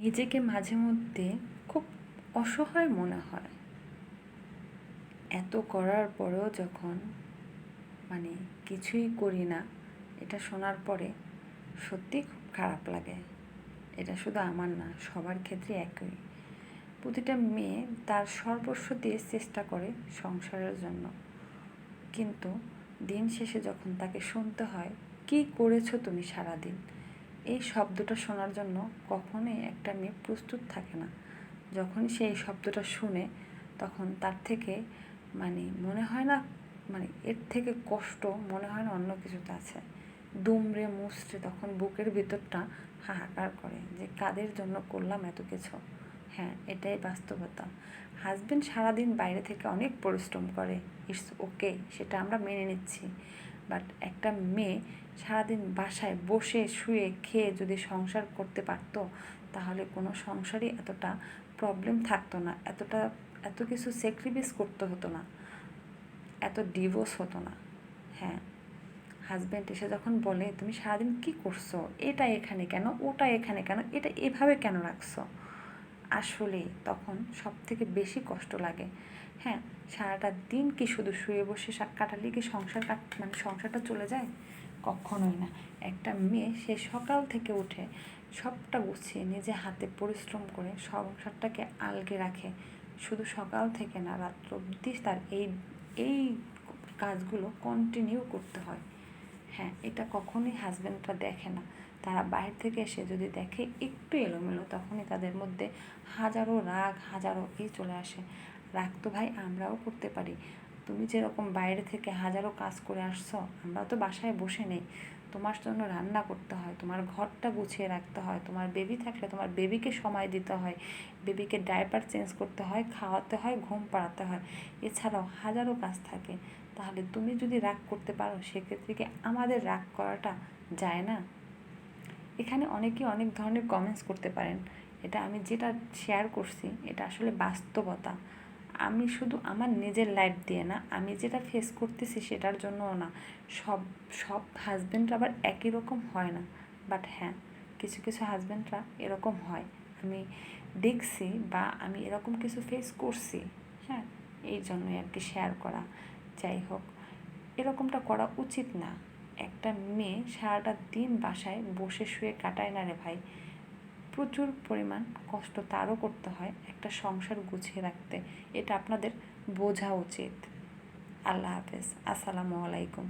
নিজেকে মাঝে মধ্যে খুব অসহায় মনে হয়। এত করার পরেও যখন কিছুই করি না, এটা শোনার পরে সত্যিই খুব খারাপ লাগে। এটা শুধু আমার না, সবার ক্ষেত্রে একই। প্রতিটা মেয়ে তার সর্বস্ব দিয়ে চেষ্টা করে সংসারের জন্য, কিন্তু দিন শেষে যখন তাকে শুনতে হয় কী করেছো তুমি সারাদিন, এই শব্দটা শোনার জন্য কখনোই একটা মেয়ে প্রস্তুত থাকে না। যখন সে এই শব্দটা শুনে তখন তার থেকে মনে হয় না, এর থেকে কষ্ট মনে হয় না অন্য কিছুতে আছে। দুমড়ে মুচড়ে তখন বুকের ভিতরটা হাহাকার করে যে কাদের জন্য করলাম এত কিছু। হ্যাঁ, এটাই বাস্তবতা। হাজবেন্ড সারাদিন বাইরে থেকে অনেক পরিশ্রম করে, ইটস ওকে, সেটা আমরা মেনে নিচ্ছি। বাট একটা মেয়ে সারাদিন বাসায় বসে শুয়ে খেয়ে যদি সংসার করতে পারতো, তাহলে কোনো সংসারই এতটা প্রবলেম থাকতো না, এত কিছু স্যাক্রিফাইস করতে হতো না, এত ডিভোর্স হতো না। হ্যাঁ, হাজব্যান্ড এসে যখন বলে তুমি সারাদিন কী করছো, এটা এখানে কেন, ওটা এখানে কেন, এটা এভাবে কেন রাখছো, আসলে তখন সব থেকে বেশি কষ্ট লাগে। হ্যাঁ, সারাটা দিন কি শুধু শুয়ে বসে কাটালে কি সংসারটা চলে যায়? কখনোই না। একটা মেয়ে সে সকাল থেকে উঠে সবটা গুছিয়ে নিজে হাতে পরিশ্রম করে সংসারটাকে আলগে রাখে। শুধু সকাল থেকে না, রাত্র অবধি তার এই কাজগুলো কন্টিনিউ করতে হয়। হ্যাঁ, এটা কখনোই হাজব্যান্ডরা দেখে না। তারা বাইরে থেকে এসে যদি দেখে একটু এলোমেলো, তখনই তাদের মধ্যে হাজারো রাগ, হাজারো চলে আসে। রাগ তো ভাই আমরাও করতে পারি। তুমি যেরকম বাইরে থেকে হাজারো কাজ করে আসছো, আমরা তো বাসায় বসে নেই। তোমার জন্য রান্না করতে হয়, তোমার ঘরটা গুছিয়ে রাখতে হয়, তোমার বেবি থাকলে তোমার বেবিকে সময় দিতে হয়, বেবিকে ডায়পার চেঞ্জ করতে হয়, খাওয়াতে হয়, ঘুম পাড়াতে হয়, এছাড়াও হাজারো কাজ থাকে। তাহলে তুমি যদি রাগ করতে পারো, সেক্ষেত্রে কি আমাদের রাগ করাটা যায় না? এখানে অনেকেই অনেক ধরনের কমেন্টস করতে পারেন। এটা আমি যেটা শেয়ার করছি এটা আসলে বাস্তবতা। আমি শুধু আমার নিজের লাইফ দিয়ে না, আমি যেটা ফেস করতেছি সেটার জন্যও না। সব সব হাজব্যান্ডরা আবার একই রকম হয় না। বাট হ্যাঁ, কিছু কিছু হাজব্যান্ডরা এরকম হয়, আমি দেখছি বা আমি এরকম কিছু ফেস করছি। হ্যাঁ, এই জন্যই আর কি শেয়ার করা। যাই হোক, এরকমটা করা উচিত না। একটা মেয়ে সারাটা দিন বাসায় বসে শুয়ে কাটায় না রে ভাই। প্রচুর পরিমাণ কষ্ট তারও করতে হয় একটা সংসার গুছিয়ে রাখতে। এটা আপনাদের বোঝা উচিত। আল্লাহ হাফেজ, আসসালামু আলাইকুম।